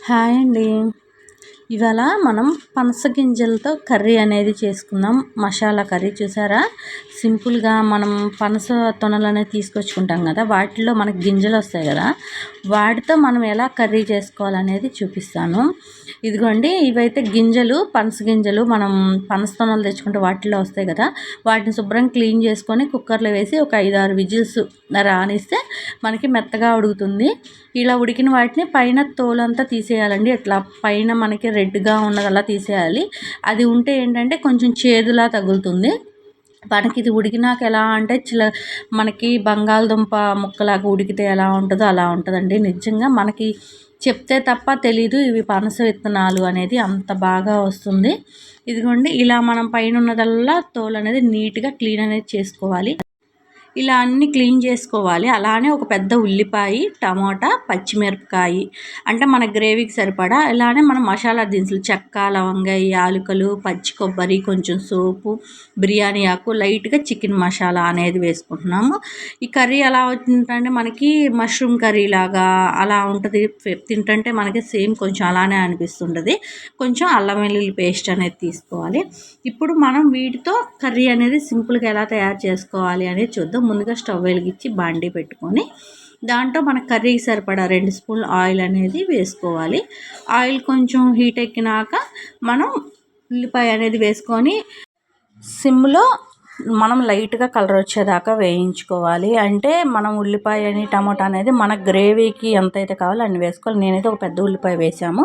Hi అండి. ఇవాళ మనం పనస గింజలతో కర్రీ అనేది చేసుకుందాం. మసాలా కర్రీ చూసారా, సింపుల్గా మనం పనస తొనలు అనేది తీసుకొచ్చుకుంటాం కదా, వాటిలో మనకి గింజలు వస్తాయి కదా, వాటితో మనం ఎలా కర్రీ చేసుకోవాలనేది చూపిస్తాను. ఇదిగోండి, ఇవైతే గింజలు, పనస గింజలు మనం పనస తొనలు తెచ్చుకుంటే వాటిలో వస్తాయి కదా, వాటిని శుభ్రం క్లీన్ చేసుకొని కుక్కర్లో వేసి ఒక 5-6 విజిల్స్ రానిస్తే మనకి మెత్తగా ఉడుకుతుంది. ఇలా ఉడికిన వాటిని పైన తోలంతా తీసేయాలండి. ఇట్లా పైన మనకి రెడ్గా ఉన్నదలా తీసేయాలి. అది ఉంటే ఏంటంటే కొంచెం చేదులా తగులుతుంది. మనకి ఇది ఉడికినాక ఎలా అంటే మనకి బంగాళదుంప ముక్కలాగా ఉడికితే ఎలా ఉంటుందో అలా ఉంటుందండి. నిజంగా మనకి చెప్తే తప్ప తెలీదు ఇవి పనస విత్తనాలు అనేది, అంత బాగా వస్తుంది. ఇదిగోండి, ఇలా మనం పైన ఉన్నదల్లా తోలు అనేది నీట్గా క్లీన్ అనేది చేసుకోవాలి. ఇలా అన్నీ క్లీన్ చేసుకోవాలి. అలానే ఒక పెద్ద ఉల్లిపాయ, టమాటా, పచ్చిమిరపకాయ, అంటే మన గ్రేవీకి సరిపడా. ఇలానే మనం మసాలా దినుసులు చెక్క, లవంగ, యాలకులు, పచ్చి కొబ్బరి, కొంచెం సోపు, బిర్యానీ ఆకు, లైట్గా చికెన్ మసాలా అనేది వేసుకుంటున్నాము. ఈ కర్రీ ఎలా అవుతుందంటే మనకి మష్రూమ్ కర్రీ లాగా అలా ఉంటుంది. తింటుంటే మనకి సేమ్ కొంచెం అలానే అనిపిస్తుంటుంది. కొంచెం అల్లం వెల్లుల్లి పేస్ట్ అనేది తీసుకోవాలి. ఇప్పుడు మనం వీటితో కర్రీ అనేది సింపుల్గా ఎలా తయారు చేసుకోవాలి అనేది చూద్దాం. ముందుగా స్టవ్ వెలిగించి బాండీ పెట్టుకొని దాంట్లో మన కర్రీకి సరిపడా 2 స్పూన్లు ఆయిల్ అనేది వేసుకోవాలి. ఆయిల్ కొంచెం హీట్ ఎక్కినాక మనం ఉల్లిపాయ అనేది వేసుకొని సిమ్లో మనం లైట్గా కలర్ వచ్చేదాకా వేయించుకోవాలి. అంటే మనం ఉల్లిపాయ అని టమాటా అనేది మన గ్రేవీకి ఎంతైతే కావాలో అన్ని వేసుకోవాలి. నేనైతే ఒక పెద్ద ఉల్లిపాయ వేసాము.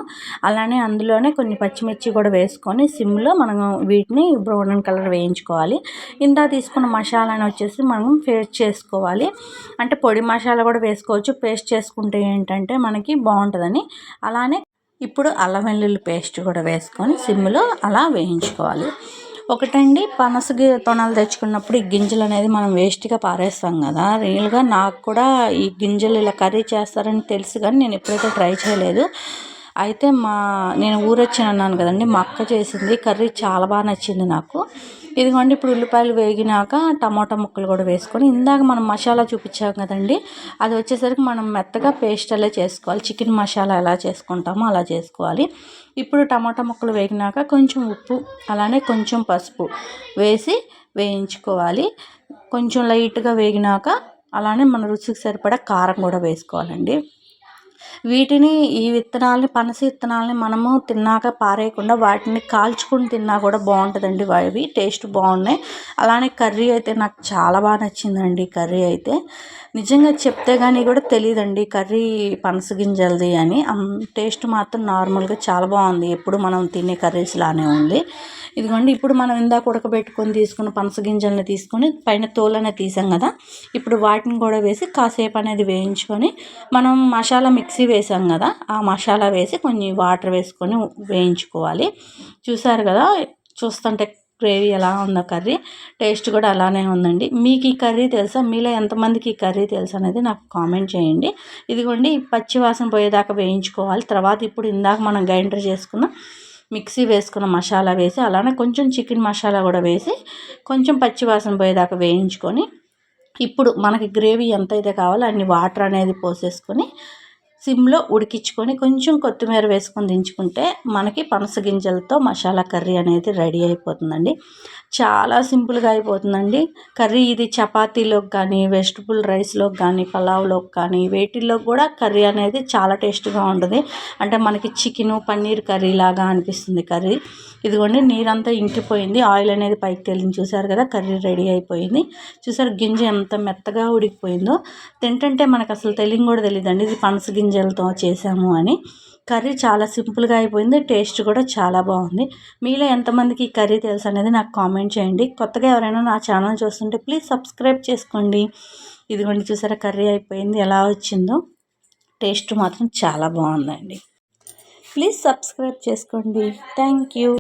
అలానే అందులోనే కొన్ని పచ్చిమిర్చి కూడా వేసుకొని సిమ్లో మనం వీటిని బ్రౌన్ కలర్ వేయించుకోవాలి. ఇందా తీసుకున్న మసాలాని వచ్చేసి మనం పేస్ట్ చేసుకోవాలి. అంటే పొడి మసాలా కూడా వేసుకోవచ్చు. పేస్ట్ చేసుకుంటే ఏంటంటే మనకి బాగుంటుందని. అలానే ఇప్పుడు అల్లం వెల్లుల్లి పేస్ట్ కూడా వేసుకొని సిమ్లో అలా వేయించుకోవాలి. ఒకటండి, పనస తొనలు తెచ్చుకున్నప్పుడు ఈ గింజలు అనేది మనం వేస్ట్గా పారేస్తాం కదా. రియల్గా నాకు కూడా ఈ గింజలు ఇలా కర్రీ చేస్తారని తెలుసు, కానీ నేను ఎప్పుడైతే ట్రై చేయలేదు. అయితే నేను ఊరొచ్చాను అన్నాను కదండి, మా అక్క చేసింది కర్రీ చాలా బాగా నచ్చింది నాకు. ఇదిగోండి, ఇప్పుడు ఉల్లిపాయలు వేగినాక టమాటా ముక్కలు కూడా వేసుకొని ఇందాక మనం మసాలా చూపించాం కదండి, అది వచ్చేసరికి మనం మెత్తగా పేస్ట్ అలా చేసుకోవాలి. చికెన్ మసాలా ఎలా చేసుకుంటామో అలా చేసుకోవాలి. ఇప్పుడు టమాటా ముక్కలు వేగినాక కొంచెం ఉప్పు, అలానే కొంచెం పసుపు వేసి వేయించుకోవాలి. కొంచెం లైట్గా వేగినాక అలానే మన రుచికి సరిపడా కారం కూడా వేసుకోవాలండి. వీటిని, ఈ విత్తనాలని, పనస విత్తనాలని మనము తిన్నాక పారేయకుండా వాటిని కాల్చుకుని తిన్నా కూడా బాగుంటుందండి. అవి టేస్ట్ బాగున్నాయి. అలానే కర్రీ అయితే నాకు చాలా బాగా నచ్చిందండి. కర్రీ అయితే నిజంగా చెప్తే కానీ కూడా తెలియదండి కర్రీ పనస గింజలది అని. టేస్ట్ మాత్రం నార్మల్గా చాలా బాగుంది. ఎప్పుడు మనం తినే కర్రీస్ లానే ఉంది. ఇదిగోండి, ఇప్పుడు మనం ఇందాక ఉడకబెట్టుకొని తీసుకున్న పనస గింజల్ని తీసుకొని పైన తోలనే తీసాం కదా, ఇప్పుడు వాటిని కూడా వేసి కాసేపు అనేది వేయించుకొని మనం మసాలా మిక్సీ వేసాం కదా, ఆ మసాలా వేసి కొన్ని వాటర్ వేసుకొని వేయించుకోవాలి. చూసారు కదా, చూస్తుంటే గ్రేవీ ఎలా ఉందో, కర్రీ టేస్ట్ కూడా అలానే ఉందండి. మీకు ఈ కర్రీ తెలుసా? మీలో ఎంతమందికి ఈ కర్రీ తెలుసు అనేది నాకు కామెంట్ చేయండి. ఇదిగోండి, పచ్చి వాసన పోయేదాకా వేయించుకోవాలి. తర్వాత ఇప్పుడు ఇందాక మనం గ్రైండర్ చేసుకున్న మిక్సీ వేసుకున్న మసాలా వేసి, అలానే కొంచెం చికెన్ మసాలా కూడా వేసి కొంచెం పచ్చి వాసన పోయేదాకా వేయించుకొని ఇప్పుడు మనకి గ్రేవీ ఎంతైతే కావాలో అన్ని వాటర్ అనేది పోసేసుకొని సిమ్లో ఉడికించుకొని కొంచెం కొత్తిమీర వేసుకొని దించుకుంటే మనకి పనస గింజలతో మసాలా కర్రీ అనేది రెడీ అయిపోతుందండి. చాలా సింపుల్గా అయిపోతుందండి కర్రీ. ఇది చపాతీలోకి కానీ, వెజిటబుల్ రైస్లోకి కానీ, పలావ్లోకి కానీ, వేటిల్లో కూడా కర్రీ అనేది చాలా టేస్ట్గా ఉంటుంది. అంటే మనకి చికెను పన్నీర్ కర్రీ లాగా అనిపిస్తుంది కర్రీ. ఇదిగోండి, నీరంతా ఇంకిపోయింది, ఆయిల్ అనేది పైకి తేలింది. చూసారు కదా, కర్రీ రెడీ అయిపోయింది. చూసారు గింజ ఎంత మెత్తగా ఉడికిపోయిందో. తింటుంటే మనకు అసలు కూడా తెలియదండి ఇది పనస గింజలతో చేసాము అని. కర్రీ చాలా సింపుల్గా అయిపోయింది. టేస్ట్ కూడా చాలా బాగుంది. మీలో ఎంతమందికి ఈ కర్రీ తెలుసు అనేది నాకు కామెంట్ చేయండి. కొత్తగా ఎవరైనా నా ఛానల్ చూస్తుంటే ప్లీజ్ సబ్స్క్రైబ్ చేసుకోండి. ఇదిగోండి, చూసారా కర్రీ అయిపోయింది ఎలా వచ్చిందో. టేస్ట్ మాత్రం చాలా బాగుందండి. ప్లీజ్ సబ్స్క్రైబ్ చేసుకోండి. Thank you.